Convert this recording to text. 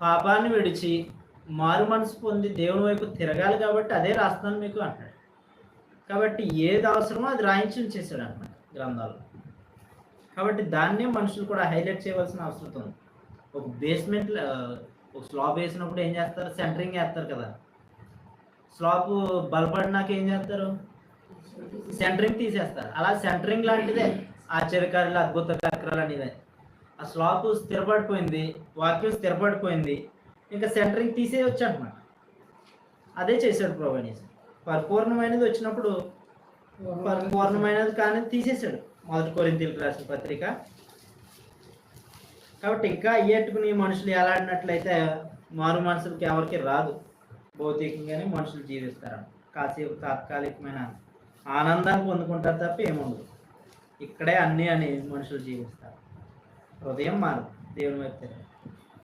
పాపాన్ని విడిచి మారు మనసు పొంది దేవుని వైపు తిరగాలి కాబట్టి అదే రాస్తాను మీకు అంటాడు. కాబట్టి ఏది అవసరమో అది రాయించి ఉంచేసాడు అనమాట గ్రంథాలు. కాబట్టి దాన్నే మనుషులు కూడా హైలైట్ చేయవలసిన అవసరం ఉంది. ఒక బేస్మెంట్ ఒక స్లాబ్ వేసినప్పుడు ఏం చేస్తారు? సెంటరింగ్ వేస్తారు కదా. స్లాబ్ బలపడినాక ఏం చేస్తారు? సెంటరింగ్ తీసేస్తారు. అలా సెంటరింగ్ లాంటిదే ఆశ్చర్యకారులు అద్భుత కార్యక్రమాలు అనేది. ఆ స్లాబ్ స్థిరపడిపోయింది, వాక్యం స్థిరపడిపోయింది, ఇంకా సెంటరింగ్ తీసేయచ్చు అనమాట. అదే చేశాడు ప్రభు అనేసి. పరిపూర్ణమైనది వచ్చినప్పుడు పరిపూర్ణమైనది కానీ తీసేశాడు. 1 కొరింథీయులకు రాసిన పత్రిక. కాబట్టి ఇంకా అయ్యేట్టుకుని మనుషులు ఎలాడినట్లయితే మారు మనసులకి ఎవరికి రాదు. భౌతికంగానే మనుషులు జీవిస్తారు. కాసేపు తాత్కాలికమైన ఆనందాన్ని పొందుకుంటారు తప్ప ఏముండదు. ఇక్కడే అన్నీ అని మనుషులు జీవిస్తారు. హృదయం మారు దేవుని వైపు